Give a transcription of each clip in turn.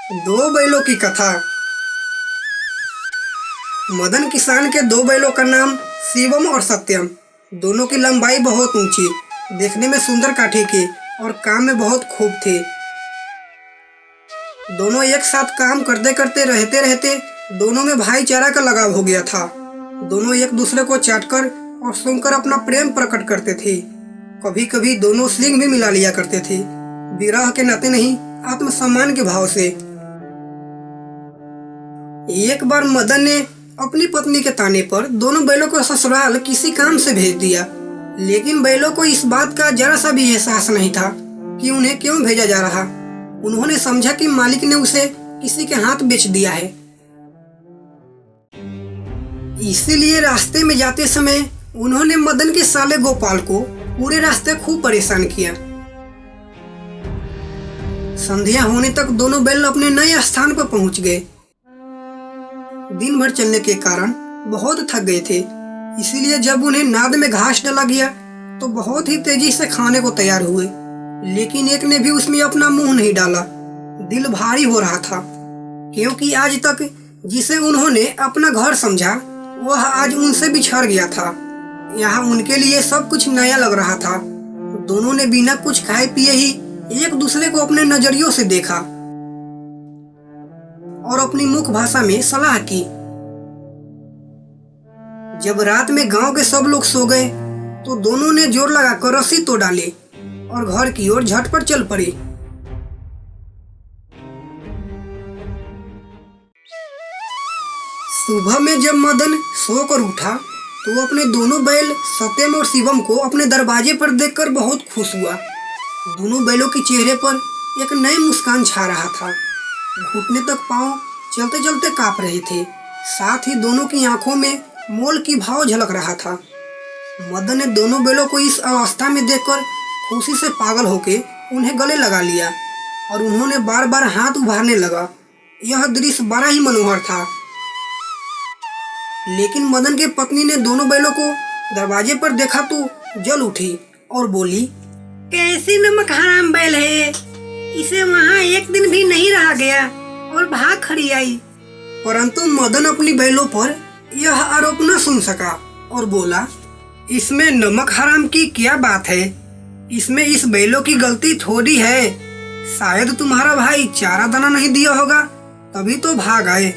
दो बैलों की कथा। मदन किसान के दो बैलों का नाम शिवम और सत्यम। दोनों की लंबाई बहुत ऊंची, देखने में सुंदर काठी के और काम में बहुत खूब थे। दोनों एक साथ काम करते करते रहते रहते दोनों में भाईचारा का लगाव हो गया था। दोनों एक दूसरे को चाटकर और सूंघकर अपना प्रेम प्रकट करते थे। कभी कभी दोनों सींग भी मिला लिया करते थे, विरह के नाते नहीं, आत्मसम्मान के भाव से। एक बार मदन ने अपनी पत्नी के ताने पर दोनों बैलों को ससुराल किसी काम से भेज दिया, लेकिन बैलों को इस बात का जरा सा भी एहसास नहीं था कि उन्हें क्यों भेजा जा रहा। उन्होंने समझा कि मालिक ने उसे किसी के हाथ बेच दिया है। इसीलिए रास्ते में जाते समय उन्होंने मदन के साले गोपाल को पूरे रास्ते खूब परेशान किया। संध्या होने तक दोनों बैल अपने नए स्थान पर पहुंच गए। दिन भर चलने के कारण बहुत थक गए थे, इसीलिए जब उन्हें नाद में घास डाला गया तो बहुत ही तेजी से खाने को तैयार हुए, लेकिन एक ने भी उसमें अपना मुंह नहीं डाला। दिल भारी हो रहा था, क्योंकि आज तक जिसे उन्होंने अपना घर समझा वह आज उनसे बिछड़ गया था। यहाँ उनके लिए सब कुछ नया लग रहा था। दोनों ने बिना कुछ खाए पिए ही एक दूसरे को अपने नजरियों से देखा और अपनी मुख भाषा में सलाह की। जब रात में गांव के सब लोग सो गए तो दोनों ने जोर लगाकर रस्सी तो डाले और घर की ओर झटपट चल पड़े। सुबह में जब मदन सोकर उठा तो अपने दोनों बैल सत्यम और शिवम को अपने दरवाजे पर देखकर बहुत खुश हुआ। दोनों बैलों के चेहरे पर एक नई मुस्कान छा रहा था। घुटने तक पांव चलते चलते कांप रहे थे, साथ ही दोनों की आंखों में मोल की भाव झलक रहा था। मदन ने दोनों बैलों को इस अवस्था में देखकर खुशी से पागल होके उन्हें गले लगा लिया और उन्होंने बार बार हाथ उभारने लगा। यह दृश्य बड़ा ही मनोहर था। लेकिन मदन की पत्नी ने दोनों बैलों को दरवाजे पर देखा तो जल उठी और बोली, कैसी नमक हराम बैल है, इसे वहाँ एक दिन भी नहीं रहा गया और भाग खड़ी आई। परंतु मदन अपनी बैलों पर यह आरोप न सुन सका और बोला, इसमें नमक हराम की क्या बात है, इसमें इस बैलों की गलती थोड़ी है। शायद तुम्हारा भाई चारा दाना नहीं दिया होगा, तभी तो भाग आए।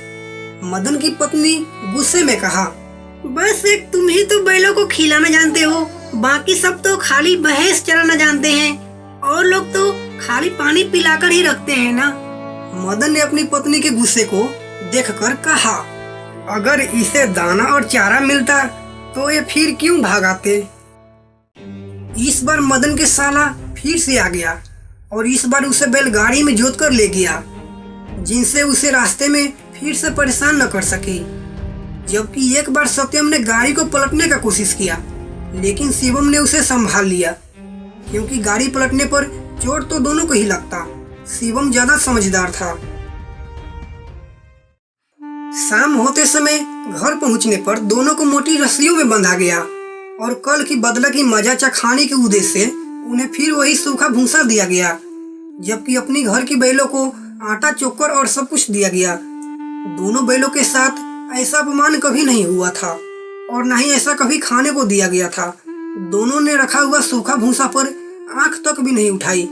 मदन की पत्नी गुस्से में कहा, बस एक तुम ही तो बैलों को खिलाना जानते हो, बाकी सब तो खाली भैंस चराना जानते हैं और लोग तो खाली पानी पिलाकर ही रखते हैं ना। मदन ने अपनी पत्नी के गुस्से को देखकर कहा, अगर इसे दाना और चारा मिलता तो ये फिर क्यों भागाते। इस बार मदन के साला फिर से आ गया और इस बार उसे बैलगाड़ी में जोत कर ले गया, जिनसे उसे रास्ते में फिर से परेशान न कर सके। जबकि एक बार सत्यम ने गाड़ी को पलटने का कोशिश किया, लेकिन शिवम ने उसे संभाल लिया, क्योंकि गाड़ी पलटने पर चोट तो दोनों को ही लगता। शिवम ज्यादा समझदार था। शाम होते समय घर पहुंचने पर दोनों को मोटी रस्सियों में बंधा गया और कल की बदला की मजा चखाने के उद्देश्य से उन्हें फिर वही सूखा भूसा दिया गया, जबकि अपनी घर की बैलों को आटा चोकर और सब कुछ दिया गया। दोनों बैलों के साथ ऐसा अपमान कभी नहीं हुआ था और न ही ऐसा कभी खाने को दिया गया था। दोनों ने रखा हुआ सूखा भूसा पर आंख तक भी नहीं उठाई।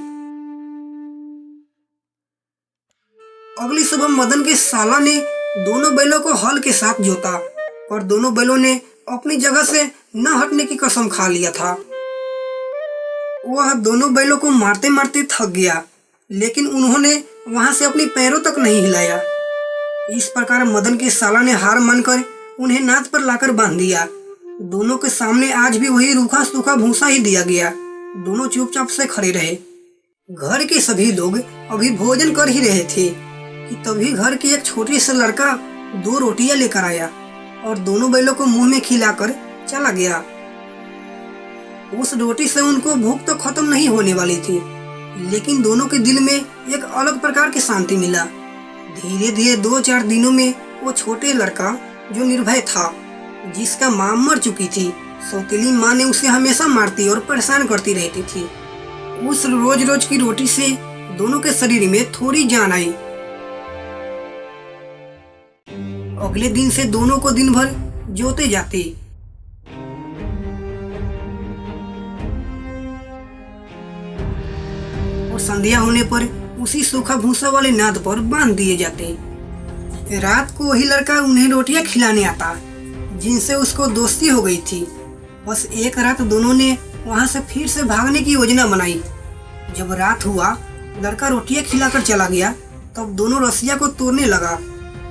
अगली सुबह मदन के साला ने दोनों बैलों को हल के साथ जोता, पर दोनों बैलों ने अपनी जगह से न हटने की कसम खा लिया था। वह दोनों बैलों को मारते मारते थक गया, लेकिन उन्होंने वहां से अपनी पैरों तक नहीं हिलाया। इस प्रकार मदन के साला ने हार मानकर उन्हें नाद पर लाकर बांध दिया। दोनों के सामने आज भी वही रूखा सूखा भूसा ही दिया गया। दोनों चुपचाप से खड़े रहे। घर के सभी लोग अभी भोजन कर ही रहे थे कि तभी घर के एक छोटे से लड़का 2 रोटियां लेकर आया और दोनों बैलों को मुंह में खिलाकर चला गया। उस रोटी से उनको भूख तो खत्म नहीं होने वाली थी, लेकिन दोनों के दिल में एक अलग प्रकार की शांति मिला। धीरे धीरे 2-4 दिनों में वो छोटे लड़का जो निर्भय था, जिसका माँ मर चुकी थी, सौतेली माँ ने उसे हमेशा मारती और परेशान करती रहती थी। उस रोज रोज की रोटी से दोनों के शरीर में थोड़ी जान आई। अगले दिन से दोनों को दिन भर जोते जाते और संध्या होने पर उसी सूखा भूसा वाले नाद पर बांध दिए जाते। रात को वही लड़का उन्हें रोटियां खिलाने आता जिनसे उसको दोस्ती हो गई थी। बस एक रात दोनों ने वहां से फिर से भागने की योजना बनाई। जब रात हुआ, लड़का रोटियां खिलाकर चला गया, तब दोनों रस्सिया को तोड़ने लगा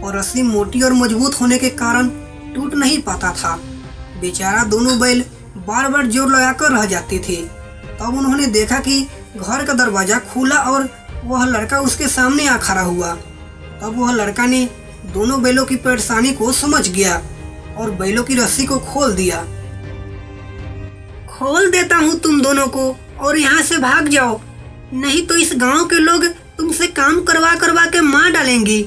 और रस्सी मोटी और मजबूत होने के कारण टूट नहीं पाता था। बेचारा दोनों बैल बार बार जोर लगाकर रह जाते थे। तब उन्होंने देखा कि घर का दरवाजा खुला और वह लड़का उसके सामने आ खड़ा हुआ। तब वह लड़का ने दोनों बैलों की परेशानी को समझ गया और बैलों की रस्सी को खोल दिया। खोल देता हूँ तुम दोनों को और यहाँ से भाग जाओ, नहीं तो इस गांव के लोग तुमसे काम करवा करवा के मार डालेंगे।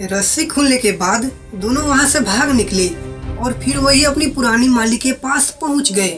रस्सी खुलने के बाद दोनों वहां से भाग निकले और फिर वही अपनी पुरानी माली के पास पहुंच गए।